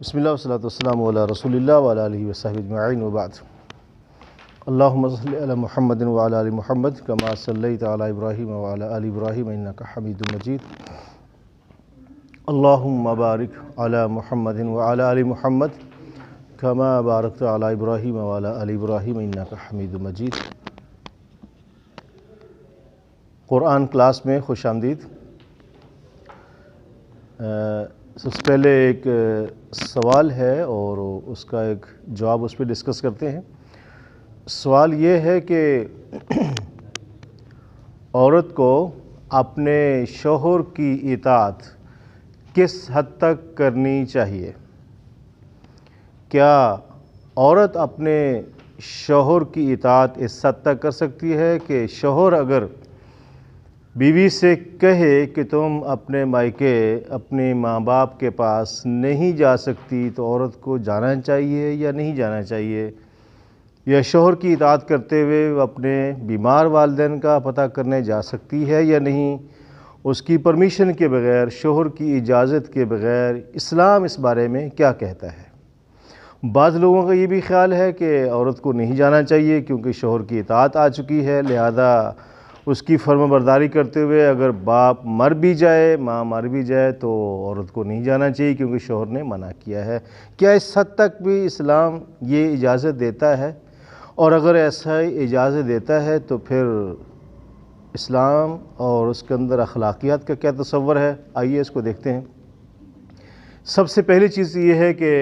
بسم اللہ والصلاۃ والسلام علی رسول اللہ وعلی آلہ وصحبہ اجمعین وبعد اللہم صلی علی محمد وعلی آل محمد کما صلیت علی ابراہیم وعلی آل ابراہیم انک حمید مجید اللہم بارک علی محمد وعلی آل محمد کما بارکت علی ابراہیم وعلی آل ابراہیم انک حمید مجید۔ قرآن کلاس میں خوش آمدید۔ سب سے پہلے ایک سوال ہے اور اس کا ایک جواب اس پہ ڈسکس کرتے ہیں۔ سوال یہ ہے کہ عورت کو اپنے شوہر کی اطاعت کس حد تک کرنی چاہیے؟ کیا عورت اپنے شوہر کی اطاعت اس حد تک کر سکتی ہے کہ شوہر اگر بیوی سے کہے کہ تم اپنے مائکے اپنے ماں باپ کے پاس نہیں جا سکتی تو عورت کو جانا چاہیے یا نہیں جانا چاہیے؟ یا شوہر کی اطاعت کرتے ہوئے وہ اپنے بیمار والدین کا پتہ کرنے جا سکتی ہے یا نہیں؟ اس کی پرمیشن کے بغیر، شوہر کی اجازت کے بغیر اسلام اس بارے میں کیا کہتا ہے؟ بعض لوگوں کا یہ بھی خیال ہے کہ عورت کو نہیں جانا چاہیے کیونکہ شوہر کی اطاعت آ چکی ہے، لہذا اس کی فرما برداری کرتے ہوئے اگر باپ مر بھی جائے، ماں مر بھی جائے تو عورت کو نہیں جانا چاہیے کیونکہ شوہر نے منع کیا ہے۔ کیا اس حد تک بھی اسلام یہ اجازت دیتا ہے؟ اور اگر ایسا اجازت دیتا ہے تو پھر اسلام اور اس کے اندر اخلاقیات کا کیا تصور ہے؟ آئیے اس کو دیکھتے ہیں۔ سب سے پہلی چیز یہ ہے کہ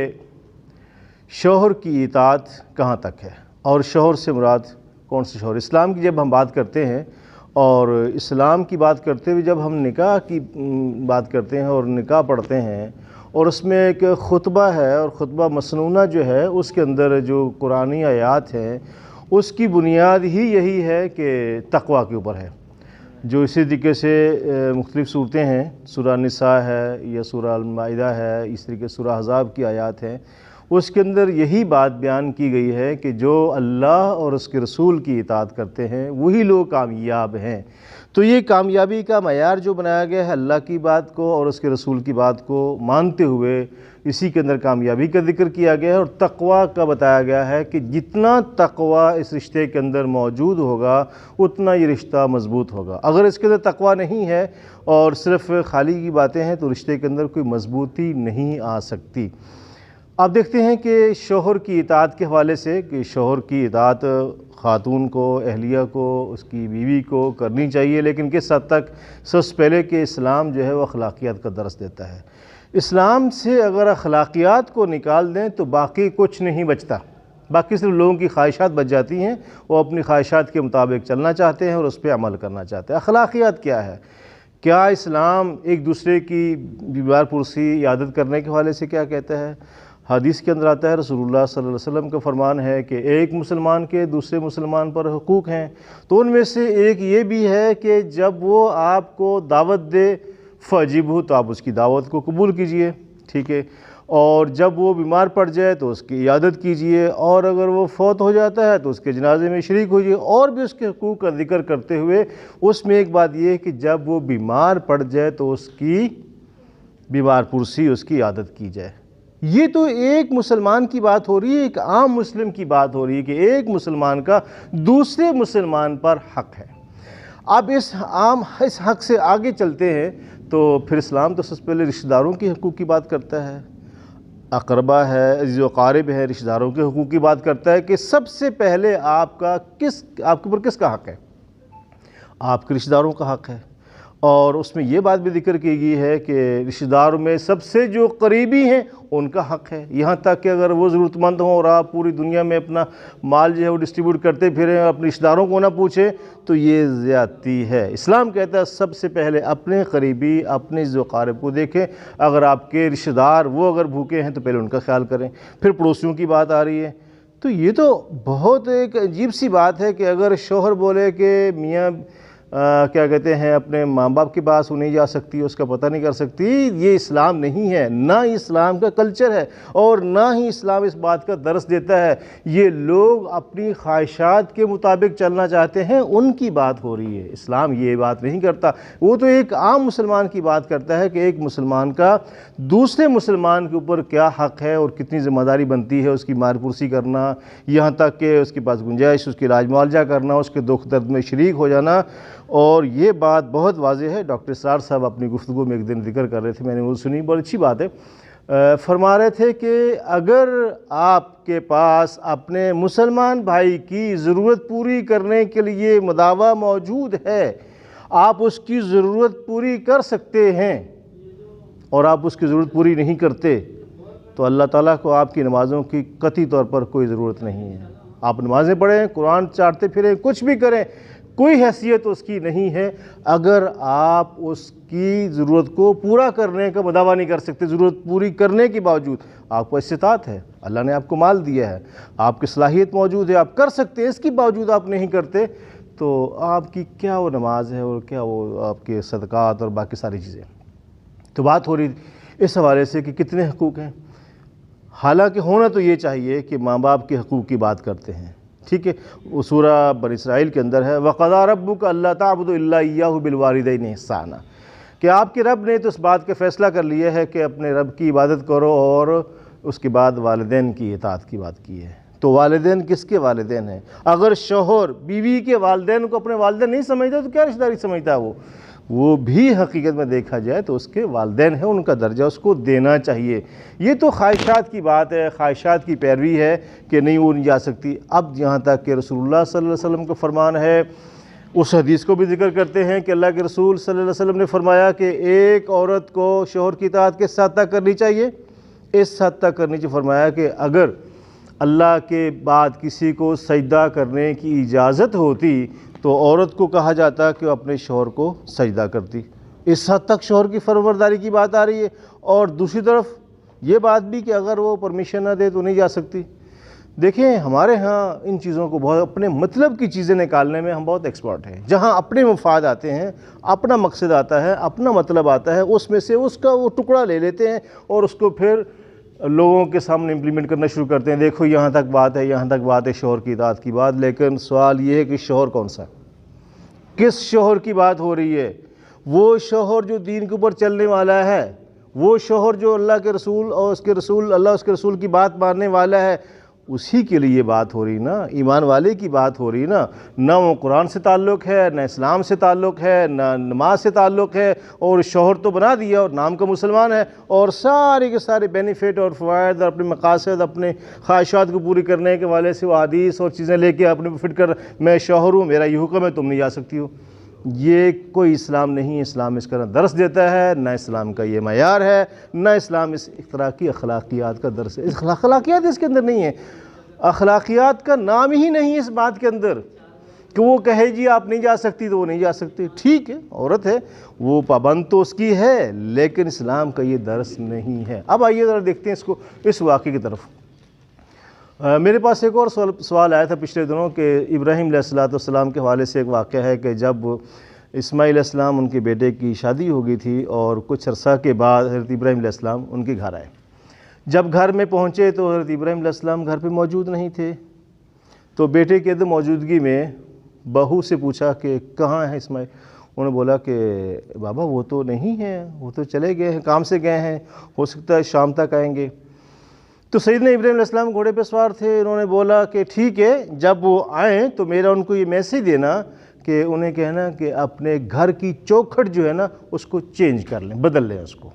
شوہر کی اطاعت کہاں تک ہے، اور شوہر سے مراد کون سے شوہر؟ اسلام کی جب ہم بات کرتے ہیں اور اسلام کی بات کرتے ہوئے جب ہم نکاح کی بات کرتے ہیں اور نکاح پڑھتے ہیں اور اس میں ایک خطبہ ہے، اور خطبہ مسنونہ جو ہے اس کے اندر جو قرآنی آیات ہیں اس کی بنیاد ہی یہی ہے کہ تقوی کے اوپر ہے۔ جو اسی طریقے سے مختلف صورتیں ہیں، سورہ نساء ہے یا سورہ المائدہ ہے، اس طریقے سورہ احزاب کی آیات ہیں، اس کے اندر یہی بات بیان کی گئی ہے کہ جو اللہ اور اس کے رسول کی اطاعت کرتے ہیں وہی لوگ کامیاب ہیں۔ تو یہ کامیابی کا معیار جو بنایا گیا ہے اللہ کی بات کو اور اس کے رسول کی بات کو مانتے ہوئے، اسی کے اندر کامیابی کا ذکر کیا گیا ہے، اور تقوی کا بتایا گیا ہے کہ جتنا تقوی اس رشتے کے اندر موجود ہوگا اتنا یہ رشتہ مضبوط ہوگا۔ اگر اس کے اندر تقوی نہیں ہے اور صرف خالی کی باتیں ہیں تو رشتے کے اندر کوئی مضبوطی نہیں آ سکتی۔ آپ دیکھتے ہیں کہ شوہر کی اطاعت کے حوالے سے کہ شوہر کی اطاعت خاتون کو، اہلیہ کو، اس کی بیوی کو کرنی چاہیے، لیکن کس حد تک؟ سب سے پہلے کہ اسلام جو ہے وہ اخلاقیات کا درس دیتا ہے۔ اسلام سے اگر اخلاقیات کو نکال دیں تو باقی کچھ نہیں بچتا، باقی صرف لوگوں کی خواہشات بچ جاتی ہیں، وہ اپنی خواہشات کے مطابق چلنا چاہتے ہیں اور اس پہ عمل کرنا چاہتے ہیں۔ اخلاقیات کیا ہے؟ کیا اسلام ایک دوسرے کی بیمار پرسی عیادت کرنے کے حوالے سے کیا کہتا ہے؟ حدیث کے اندر آتا ہے، رسول اللہ صلی اللہ علیہ وسلم کا فرمان ہے کہ ایک مسلمان کے دوسرے مسلمان پر حقوق ہیں، تو ان میں سے ایک یہ بھی ہے کہ جب وہ آپ کو دعوت دے فاجبہ، تو آپ اس کی دعوت کو قبول کیجئے، ٹھیک ہے؟ اور جب وہ بیمار پڑ جائے تو اس کی عیادت کیجئے، اور اگر وہ فوت ہو جاتا ہے تو اس کے جنازے میں شریک ہوجئے، اور بھی اس کے حقوق کا ذکر کرتے ہوئے اس میں ایک بات یہ ہے کہ جب وہ بیمار پڑ جائے تو اس کی بیمار پرسی، اس کی عیادت کی جائے۔ یہ تو ایک مسلمان کی بات ہو رہی ہے، ایک عام مسلم کی بات ہو رہی ہے کہ ایک مسلمان کا دوسرے مسلمان پر حق ہے۔ اب اس حق سے آگے چلتے ہیں تو پھر اسلام تو سب سے پہلے رشتہ داروں کے حقوق کی بات کرتا ہے، اقربا ہے، عزیز و قارب ہے، رشتہ داروں کے حقوق کی بات کرتا ہے کہ سب سے پہلے آپ کے اوپر کس کا حق ہے؟ آپ کے رشتہ داروں کا حق ہے۔ اور اس میں یہ بات بھی ذکر کی گئی ہے کہ رشتہ داروں میں سب سے جو قریبی ہیں ان کا حق ہے، یہاں تک کہ اگر وہ ضرورت مند ہوں اور آپ پوری دنیا میں اپنا مال جو ہے وہ ڈسٹریبیوٹ کرتے پھریں اور اپنے رشتہ داروں کو نہ پوچھیں تو یہ زیادتی ہے۔ اسلام کہتا ہے سب سے پہلے اپنے قریبی، اپنے عزیز و قارب کو دیکھیں، اگر آپ کے رشتہ دار وہ اگر بھوکے ہیں تو پہلے ان کا خیال کریں، پھر پڑوسیوں کی بات آ رہی ہے۔ تو یہ تو بہت ایک عجیب سی بات ہے کہ اگر شوہر بولے کہ میاں کیا کہتے ہیں اپنے ماں باپ کے پاس وہ نہیں جا سکتی، اس کا پتہ نہیں کر سکتی، یہ اسلام نہیں ہے، نہ اسلام کا کلچر ہے اور نہ ہی اسلام اس بات کا درس دیتا ہے۔ یہ لوگ اپنی خواہشات کے مطابق چلنا چاہتے ہیں، ان کی بات ہو رہی ہے، اسلام یہ بات نہیں کرتا۔ وہ تو ایک عام مسلمان کی بات کرتا ہے کہ ایک مسلمان کا دوسرے مسلمان کے اوپر کیا حق ہے اور کتنی ذمہ داری بنتی ہے، اس کی مار پرسی کرنا، یہاں تک کہ اس کے پاس گنجائش اس کی علاج معالجہ کرنا، اس کے دکھ درد میں شریک ہو جانا۔ اور یہ بات بہت واضح ہے، ڈاکٹر اسرار صاحب اپنی گفتگو میں ایک دن ذکر کر رہے تھے، میں نے وہ سنی، بہت اچھی بات ہے۔ فرما رہے تھے کہ اگر آپ کے پاس اپنے مسلمان بھائی کی ضرورت پوری کرنے کے لیے مداوع موجود ہے، آپ اس کی ضرورت پوری کر سکتے ہیں اور آپ اس کی ضرورت پوری نہیں کرتے تو اللہ تعالیٰ کو آپ کی نمازوں کی قطعی طور پر کوئی ضرورت نہیں ہے۔ آپ نمازیں پڑھیں، قرآن چاٹتے پھریں، کچھ بھی کریں، کوئی حیثیت اس کی نہیں ہے اگر آپ اس کی ضرورت کو پورا کرنے کا مداوع نہیں کر سکتے۔ ضرورت پوری کرنے کے باوجود آپ کو استطاعت ہے، اللہ نے آپ کو مال دیا ہے، آپ کی صلاحیت موجود ہے، آپ کر سکتے ہیں، اس کے باوجود آپ نہیں کرتے تو آپ کی کیا وہ نماز ہے اور کیا وہ آپ کے صدقات اور باقی ساری چیزیں۔ تو بات ہو رہی اس حوالے سے کہ کتنے حقوق ہیں، حالانکہ ہونا تو یہ چاہیے کہ ماں باپ کے حقوق کی بات کرتے ہیں، ٹھیک ہے۔ وہ سورہ بنی اسرائیل کے اندر ہے وَقَضَىٰ رَبُّكَ أَلَّا تَعْبُدُوا إِلَّا إِيَّاهُ بِالْوَالِدَيْنِ إِحْسَانًا، کہ آپ کے رب نے تو اس بات کا فیصلہ کر لیا ہے کہ اپنے رب کی عبادت کرو اور اس کے بعد والدین کی اطاعت کی بات کی ہے۔ تو والدین کس کے والدین ہیں؟ اگر شوہر بیوی کے والدین کو اپنے والدین نہیں سمجھتا تو کیا رشتہ داری سمجھتا ہے؟ وہ بھی حقیقت میں دیکھا جائے تو اس کے والدین ہیں، ان کا درجہ اس کو دینا چاہیے۔ یہ تو خواہشات کی بات ہے، خواہشات کی پیروی ہے کہ نہیں وہ نہیں جا سکتی۔ اب یہاں تک کہ رسول اللہ صلی اللہ علیہ وسلم کا فرمان ہے، اس حدیث کو بھی ذکر کرتے ہیں کہ اللہ کے رسول صلی اللہ علیہ وسلم نے فرمایا کہ ایک عورت کو شوہر کی اطاعت کس حد تک کرنی چاہیے؟ اس حد تک کرنی چاہیے، فرمایا کہ اگر اللہ کے بعد کسی کو سجدہ کرنے کی اجازت ہوتی تو عورت کو کہا جاتا کہ وہ اپنے شوہر کو سجدہ کرتی۔ اس حد تک شوہر کی فرمانبرداری کی بات آ رہی ہے، اور دوسری طرف یہ بات بھی کہ اگر وہ پرمیشن نہ دے تو نہیں جا سکتی۔ دیکھیں ہمارے ہاں ان چیزوں کو بہت اپنے مطلب کی چیزیں نکالنے میں ہم بہت ایکسپرٹ ہیں، جہاں اپنے مفاد آتے ہیں، اپنا مقصد آتا ہے، اپنا مطلب آتا ہے، اس میں سے اس کا وہ ٹکڑا لے لیتے ہیں اور اس کو پھر لوگوں کے سامنے امپلیمنٹ کرنا شروع کرتے ہیں۔ دیکھو یہاں تک بات ہے، یہاں تک بات ہے شوہر کی اطاعت کی بات، لیکن سوال یہ ہے کہ شوہر کون سا ہے؟ کس شوہر کی بات ہو رہی ہے؟ وہ شوہر جو دین کے اوپر چلنے والا ہے، وہ شوہر جو اللہ کے رسول اور اس کے رسول اللہ اس کے رسول کی بات ماننے والا ہے، اسی کے لیے بات ہو رہی نا، ایمان والے کی بات ہو رہی نا۔ نہ وہ قرآن سے تعلق ہے، نہ اسلام سے تعلق ہے، نہ نماز سے تعلق ہے، اور شوہر تو بنا دیا اور نام کا مسلمان ہے، اور سارے کے سارے بینیفٹ اور فوائد اور اپنے مقاصد اپنے خواہشات کو پوری کرنے کے والے سے وہ حدیث اور چیزیں لے کے اپنے فٹ کر میں شوہر ہوں، میرا یہ حکم ہے، تم نہیں جا سکتی ہو۔ یہ کوئی اسلام نہیں، اسلام اس کا نہ درس دیتا ہے، نہ اسلام کا یہ معیار ہے، نہ اسلام اس طرح کی اخلاقیات کا درس ہے۔ اخلاقیات اس کے اندر نہیں ہے، اخلاقیات کا نام ہی نہیں ہے اس بات کے اندر کہ وہ کہے جی آپ نہیں جا سکتی تو وہ نہیں جا سکتی۔ ٹھیک ہے، عورت ہے، وہ پابند تو اس کی ہے، لیکن اسلام کا یہ درس نہیں ہے۔ اب آئیے ذرا دیکھتے ہیں اس واقعے کی طرف۔ میرے پاس ایک اور سوال آیا تھا پچھلے دنوں کہ ابراہیم علیہ السلام کے حوالے سے ایک واقعہ ہے کہ جب اسماعیل علیہ السلام ان کے بیٹے کی شادی ہو گئی تھی اور کچھ عرصہ کے بعد حضرت ابراہیم علیہ السلام ان کے گھر آئے۔ جب گھر میں پہنچے تو حضرت ابراہیم علیہ السلام گھر پہ موجود نہیں تھے، تو بیٹے کی عدم موجودگی میں بہو سے پوچھا کہ کہاں ہے اسماعیل؟ انہوں نے بولا کہ بابا وہ تو نہیں ہے، وہ تو چلے گئے ہیں، کام سے گئے ہیں، ہو سکتا ہے شام تک آئیں گے۔ تو سیدنا ابراہیم علیہ السلام گھوڑے پہ سوار تھے، انہوں نے بولا کہ ٹھیک ہے، جب وہ آئیں تو میرا ان کو یہ میسیج دینا کہ انہیں کہنا کہ اپنے گھر کی چوکھٹ جو ہے نا اس کو چینج کر لیں، بدل لیں اس کو۔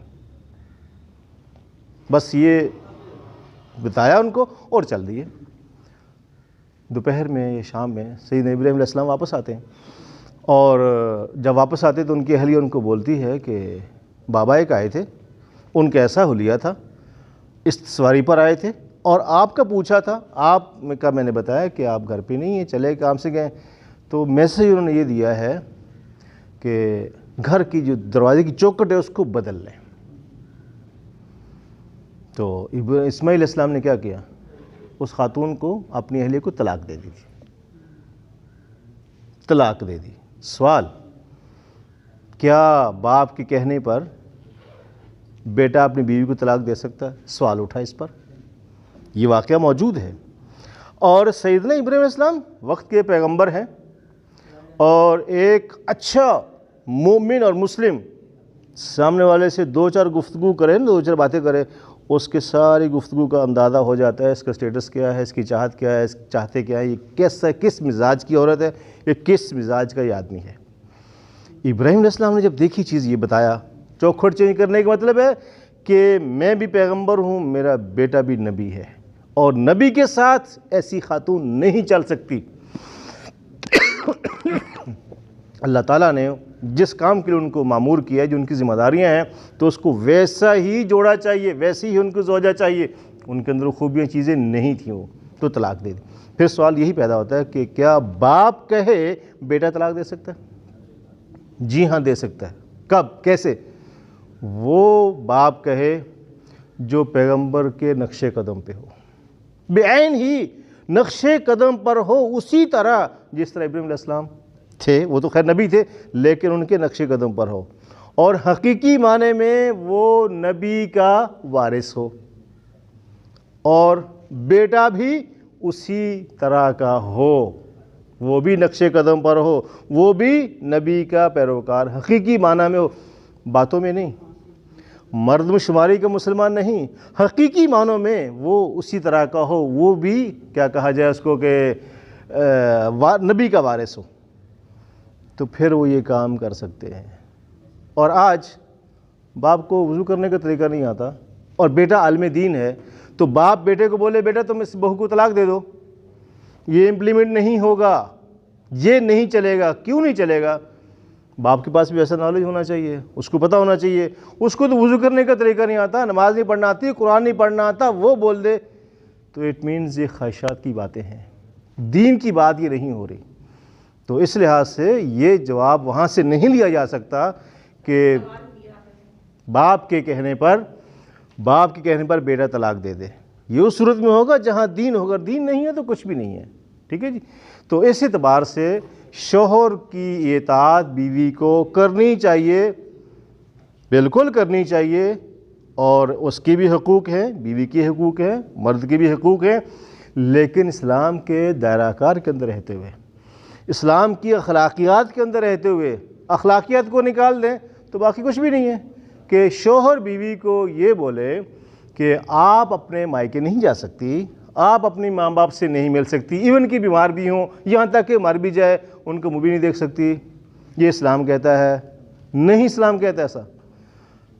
بس یہ بتایا ان کو اور چل دیے۔ دوپہر میں یا شام میں سیدنا ابراہیم علیہ السلام واپس آتے ہیں، اور جب واپس آتے تو ان کی اہلیہ ان کو بولتی ہے کہ بابا ایک آئے تھے، ان کا ایسا حلیہ تھا، اس سواری پر آئے تھے اور آپ کا پوچھا تھا، آپ کا میں نے بتایا کہ آپ گھر پہ نہیں ہیں، چلے کام سے گئے۔ تو میسیج انہوں نے یہ دیا ہے کہ گھر کی جو دروازے کی چوکھٹ ہے اس کو بدل لیں۔ تو اسماعیل علیہ السلام نے کیا کیا؟ اس خاتون کو اپنی اہلیہ کو طلاق دے دی تھی، طلاق دے دی۔ سوال کیا باپ کے کہنے پر بیٹا اپنی بیوی کو طلاق دے سکتا ہے؟ سوال اٹھا اس پر، یہ واقعہ موجود ہے۔ اور سیدنا ابراہیم علیہ السلام وقت کے پیغمبر ہیں، اور ایک اچھا مومن اور مسلم سامنے والے سے دو چار گفتگو کرے، دو چار باتیں کرے، اس کے ساری گفتگو کا اندازہ ہو جاتا ہے اس کا سٹیٹس کیا ہے، اس کی چاہت کیا ہے، چاہتے کیا ہے، یہ کس مزاج کی عورت ہے، یہ کس مزاج کا یہ آدمی ہے۔ ابراہیم علیہ السلام نے جب دیکھی چیز یہ بتایا، چوکھٹ چینج کرنے کا مطلب ہے کہ میں بھی پیغمبر ہوں، میرا بیٹا بھی نبی ہے، اور نبی کے ساتھ ایسی خاتون نہیں چل سکتی۔ اللہ تعالیٰ نے جس کام کے لیے ان کو مامور کیا ہے، جو ان کی ذمہ داریاں ہیں، تو اس کو ویسا ہی جوڑا چاہیے، ویسی ہی ان کو زوجہ چاہیے۔ ان کے اندر خوبیاں چیزیں نہیں تھیں، وہ تو طلاق دے دی۔ پھر سوال یہی پیدا ہوتا ہے کہ کیا باپ کہے بیٹا طلاق دے سکتا ہے؟ جی ہاں دے سکتا ہے۔ کب؟ کیسے؟ وہ باپ کہے جو پیغمبر کے نقش قدم پہ ہو، بعین ہی نقش قدم پر ہو، اسی طرح جس طرح ابراہیم علیہ السلام تھے، وہ تو خیر نبی تھے لیکن ان کے نقش قدم پر ہو، اور حقیقی معنی میں وہ نبی کا وارث ہو، اور بیٹا بھی اسی طرح کا ہو، وہ بھی نقش قدم پر ہو، وہ بھی نبی کا پیروکار حقیقی معنی میں ہو، باتوں میں نہیں، مردم شماری کا مسلمان نہیں، حقیقی معنوں میں وہ اسی طرح کا ہو، وہ بھی کیا کہا جائے اس کو کہ نبی کا وارث ہو، تو پھر وہ یہ کام کر سکتے ہیں۔ اور آج باپ کو وضو کرنے کا طریقہ نہیں آتا اور بیٹا عالم دین ہے، تو باپ بیٹے کو بولے بیٹا تم اس بہو کو طلاق دے دو، یہ امپلیمنٹ نہیں ہوگا، یہ نہیں چلے گا۔ کیوں نہیں چلے گا؟ باپ کے پاس بھی ایسا نالج ہونا چاہیے، اس کو پتہ ہونا چاہیے۔ اس کو تو وضو کرنے کا طریقہ نہیں آتا، نماز نہیں پڑھنا آتی، قرآن نہیں پڑھنا آتا، وہ بول دے تو اٹ مینز یہ خواہشات کی باتیں ہیں، دین کی بات یہ نہیں ہو رہی۔ تو اس لحاظ سے یہ جواب وہاں سے نہیں لیا جا سکتا کہ باپ کے کہنے پر بیٹا طلاق دے دے۔ یہ اس صورت میں ہوگا جہاں دین ہوگا، دین نہیں ہے تو کچھ بھی نہیں ہے، ٹھیک ہے جی۔ تو اس اعتبار سے شوہر کی اطاعت بیوی کو کرنی چاہیے، بالکل کرنی چاہیے، اور اس کے بھی حقوق ہیں، بیوی کے حقوق ہیں، مرد کے بھی حقوق ہیں، لیکن اسلام کے دائرہ کار کے اندر رہتے ہوئے، اسلام کی اخلاقیات کے اندر رہتے ہوئے۔ اخلاقیات کو نکال دیں تو باقی کچھ بھی نہیں ہے کہ شوہر بیوی کو یہ بولے کہ آپ اپنے مائکے نہیں جا سکتی، آپ اپنی ماں باپ سے نہیں مل سکتی، ایون کہ بیمار بھی ہوں، یہاں تک کہ مر بھی جائے ان کو منہ بھی نہیں دیکھ سکتی۔ یہ اسلام کہتا ہے؟ نہیں، اسلام کہتا ہے ایسا۔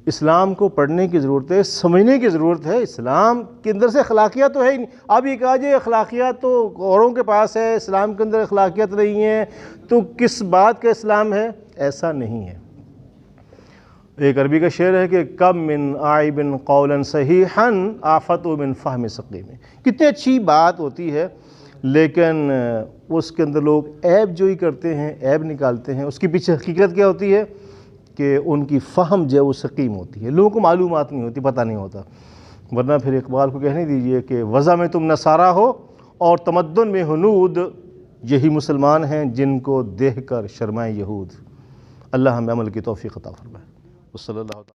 اسلام کو پڑھنے کی ضرورت ہے، سمجھنے کی ضرورت ہے۔ اسلام کے اندر سے اخلاقیات تو ہے ہی نہیں۔ اب یہ کہا جائے اخلاقیات تو اوروں کے پاس ہے، اسلام کے اندر اخلاقیات نہیں ہے، تو کس بات کا اسلام ہے؟ ایسا نہیں ہے۔ ایک عربی کا شعر ہے کہ کم من عائب قولا صحیحا آفت من فہم سقیم۔ کتنی اچھی بات ہوتی ہے لیکن اس کے اندر لوگ عیب جوئی کرتے ہیں، عیب نکالتے ہیں۔ اس کے پیچھے حقیقت کیا ہوتی ہے کہ ان کی فہم جو ہے وہ سقیم ہوتی ہے، لوگوں کو معلومات نہیں ہوتی، پتہ نہیں ہوتا۔ ورنہ پھر اقبال کو کہنے دیجئے کہ وضع میں تم نصارہ ہو اور تمدن میں ہنود، یہی مسلمان ہیں جن کو دیکھ کر شرمائے یہود۔ اللہ ہمیں عمل کی توفیق عطا فرمائے۔ صلی اللہ علیہ وسلم۔